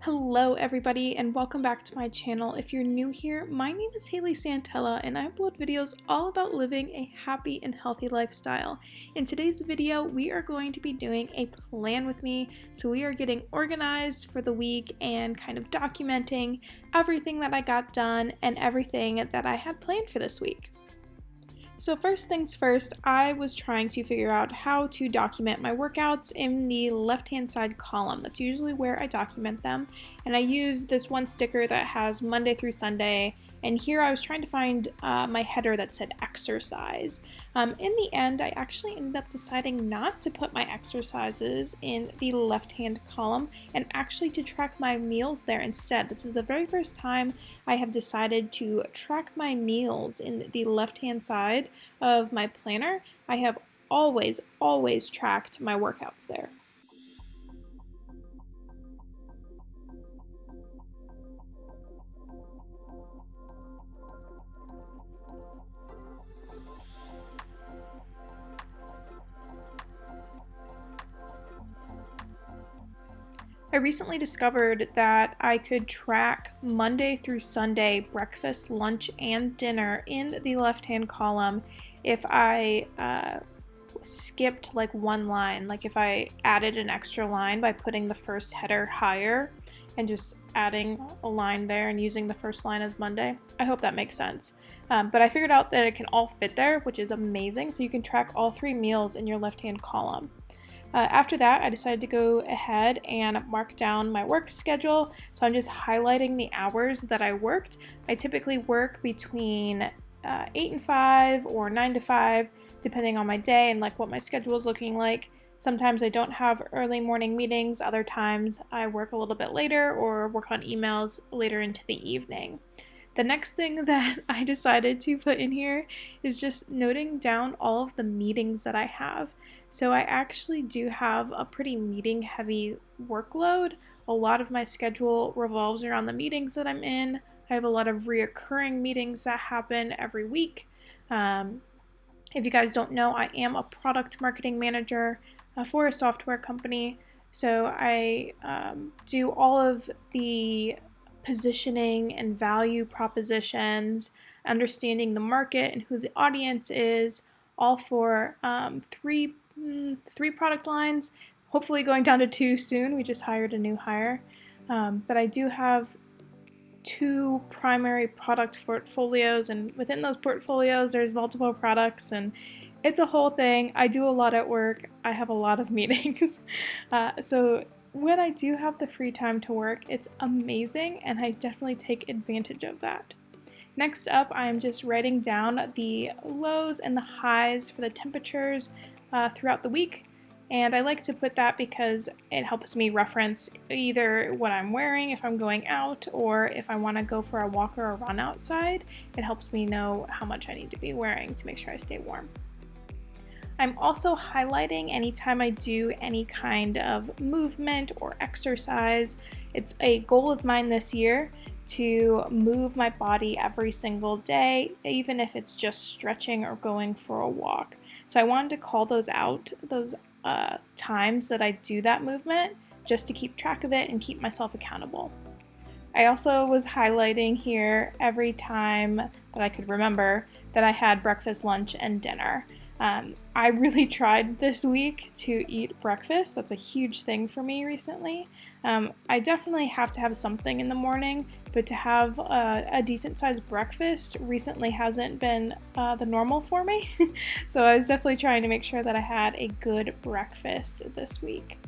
Hello everybody and welcome back to my channel. If you're new here, my name is Hayle Santella and I upload videos all about living a happy and healthy lifestyle. In today's video, we are going to be doing a plan with me. So we are getting organized for the week and kind of documenting everything that I got done and everything that I had planned for this week. So first things first, I was trying to figure out how to document my workouts in the left-hand side column. That's usually where I document them. And I use this one sticker that has Monday through Sunday. And here I was trying to find my header that said exercise. In the end, I actually ended up deciding not to put my exercises in the left-hand column and actually to track my meals there instead. This is the very first time I have decided to track my meals in the left-hand side of my planner. I have always tracked my workouts there. I recently discovered that I could track Monday through Sunday breakfast, lunch, and dinner in the left-hand column if I skipped like one line, like if I added an extra line by putting the first header higher and just adding a line there and using the first line as Monday. I hope that makes sense. But I figured out that it can all fit there, which is amazing. So you can track all 3 meals in your left-hand column. After that, I decided to go ahead and mark down my work schedule. So I'm just highlighting the hours that I worked. I typically work between 8 and 5 or 9 to 5, depending on my day and like what my schedule is looking like. Sometimes I don't have early morning meetings. Other times I work a little bit later or work on emails later into the evening. The next thing that I decided to put in here is just noting down all of the meetings that I have. So I actually do have a pretty meeting heavy workload. A lot of my schedule revolves around the meetings that I'm in. I have a lot of reoccurring meetings that happen every week. If you guys don't know, I am a product marketing manager for a software company. So I do all of the positioning and value propositions, understanding the market and who the audience is, all for three product lines, hopefully going down to 2 soon. We just hired a new hire. But I do have 2 primary product portfolios, and within those portfolios there's multiple products, and it's a whole thing. I do a lot at work. I have a lot of meetings. So when I do have the free time to work, it's amazing, and I definitely take advantage of that. Next up, I'm just writing down the lows and the highs for the temperatures throughout the week. And I like to put that because it helps me reference either what I'm wearing if I'm going out, or if I want to go for a walk or a run outside, it helps me know how much I need to be wearing to make sure I stay warm. I'm also highlighting anytime I do any kind of movement or exercise. It's a goal of mine this year to move my body every single day, even if it's just stretching or going for a walk. So I wanted to call those out, those times that I do that movement, just to keep track of it and keep myself accountable. I also was highlighting here every time that I could remember that I had breakfast, lunch, and dinner. I really tried this week to eat breakfast. That's a huge thing for me recently. I definitely have to have something in the morning, but to have a decent sized breakfast recently hasn't been the normal for me. So I was definitely trying to make sure that I had a good breakfast this week.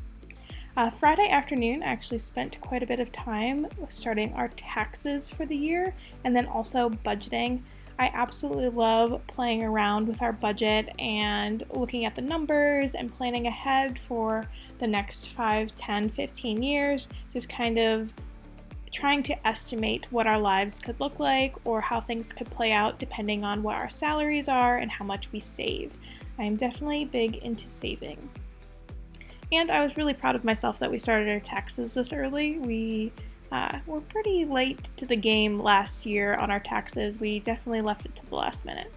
Friday afternoon, I actually spent quite a bit of time starting our taxes for the year and then also budgeting. I absolutely love playing around with our budget and looking at the numbers and planning ahead for the next 5, 10, 15 years, just kind of trying to estimate what our lives could look like or how things could play out depending on what our salaries are and how much we save. I am definitely big into saving. And I was really proud of myself that we started our taxes this early. We're pretty late to the game last year on our taxes. We definitely left it to the last minute.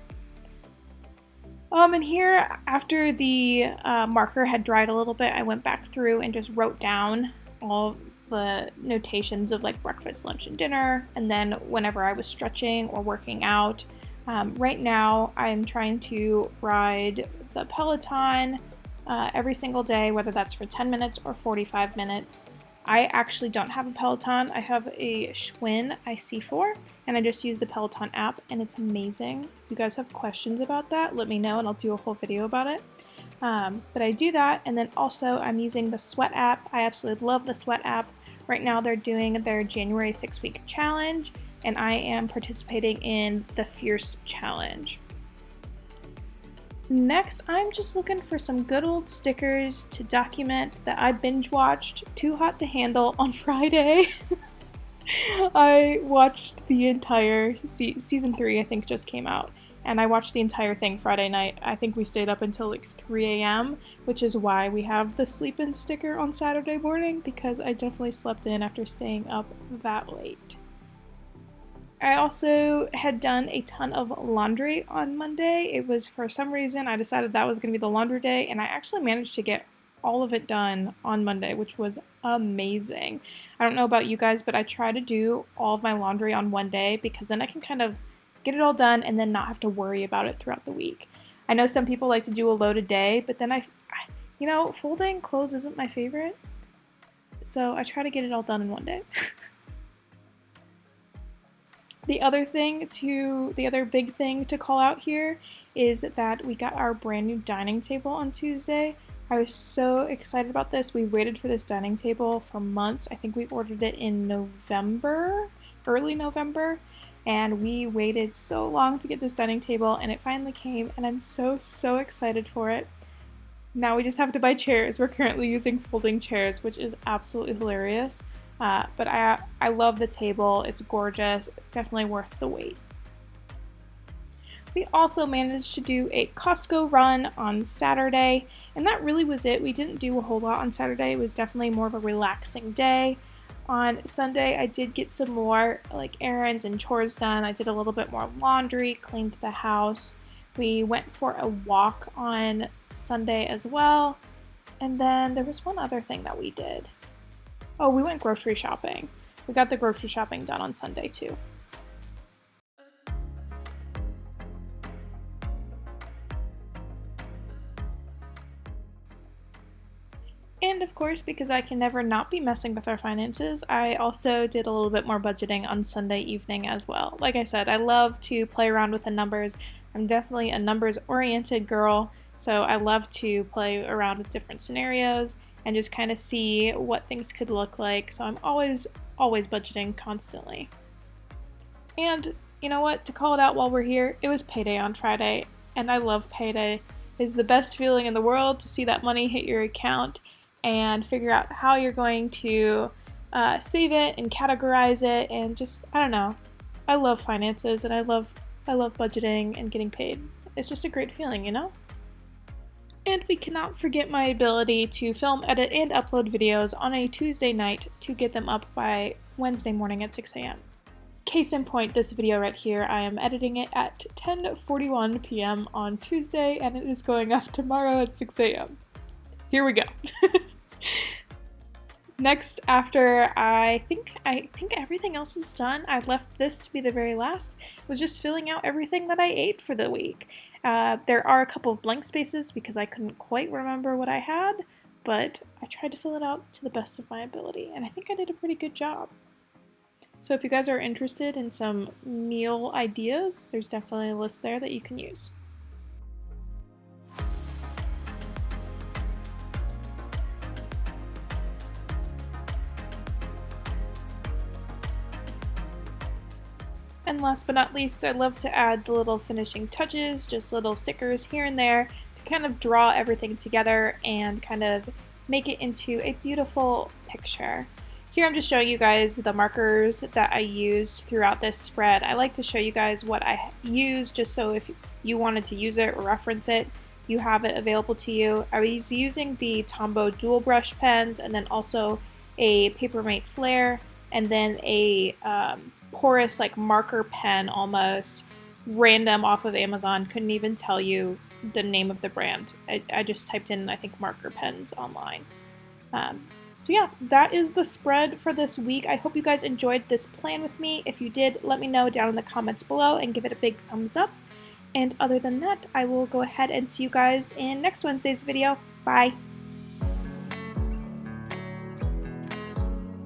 And here, after the marker had dried a little bit, I went back through and just wrote down all the notations of like breakfast, lunch, and dinner, and then whenever I was stretching or working out. Right now, I'm trying to ride the Peloton every single day, whether that's for 10 minutes or 45 minutes. I actually don't have a Peloton. I have a Schwinn IC4, and I just use the Peloton app, and it's amazing. If you guys have questions about that, let me know, and I'll do a whole video about it. But I do that, and then also I'm using the Sweat app. I absolutely love the Sweat app. Right now they're doing their January 6-week challenge, and I am participating in the Fierce Challenge. Next, I'm just looking for some good old stickers to document that I binge watched Too Hot to Handle on Friday. I watched the entire season 3, I think, just came out, and I watched the entire thing Friday night. I think we stayed up until like 3 a.m., which is why we have the sleep-in sticker on Saturday morning, because I definitely slept in after staying up that late. I also had done a ton of laundry on Monday. It was, for some reason, I decided that was going to be the laundry day, and I actually managed to get all of it done on Monday, which was amazing. I don't know about you guys, but I try to do all of my laundry on one day because then I can kind of get it all done and then not have to worry about it throughout the week. I know some people like to do a load a day, but then folding clothes isn't my favorite, so I try to get it all done in one day. The other big thing to call out here is that we got our brand new dining table on Tuesday. I was so excited about this. We waited for this dining table for months. I think we ordered it in November, early November, and we waited so long to get this dining table, and it finally came, and I'm so excited for it. Now we just have to buy chairs. We're currently using folding chairs, which is absolutely hilarious. But I love the table. It's gorgeous. Definitely worth the wait. We also managed to do a Costco run on Saturday, and that really was it. We didn't do a whole lot on Saturday. It was definitely more of a relaxing day. On Sunday, I did get some more like errands and chores done. I did a little bit more laundry, cleaned the house. We went for a walk on Sunday as well. And then there was one other thing that we did. Oh, we went grocery shopping. We got the grocery shopping done on Sunday too. And of course, because I can never not be messing with our finances, I also did a little bit more budgeting on Sunday evening as well. Like I said, I love to play around with the numbers. I'm definitely a numbers-oriented girl, so I love to play around with different scenarios and just kind of see what things could look like. So I'm always budgeting constantly. And you know what? To call it out while we're here, it was payday on Friday, and I love payday. It's the best feeling in the world to see that money hit your account and figure out how you're going to save it and categorize it, and just, I don't know. I love finances, and I love budgeting and getting paid. It's just a great feeling, you know? And we cannot forget my ability to film, edit, and upload videos on a Tuesday night to get them up by Wednesday morning at 6 a.m. Case in point, this video right here, I am editing it at 10:41 p.m. on Tuesday, and it is going up tomorrow at 6 a.m. Here we go. Next, after I think everything else is done, I left this to be the very last, was just filling out everything that I ate for the week. There are a couple of blank spaces because I couldn't quite remember what I had, but I tried to fill it out to the best of my ability, and I think I did a pretty good job. So if you guys are interested in some meal ideas, there's definitely a list there that you can use. And last but not least, I love to add the little finishing touches, just little stickers here and there to kind of draw everything together and kind of make it into a beautiful picture. Here I'm just showing you guys the markers that I used throughout this spread. I like to show you guys what I used just so if you wanted to use it or reference it, you have it available to you. I was using the Tombow dual brush pens, and then also a Papermate Flare, and then a porous like marker pen, almost random off of Amazon. Couldn't even tell you the name of the brand. I just typed in, I think, marker pens online. So yeah, that is the spread for this week. I hope you guys enjoyed this plan with me. If you did, let me know down in the comments below and give it a big thumbs up. And other than that, I will go ahead and see you guys in next Wednesday's video. Bye!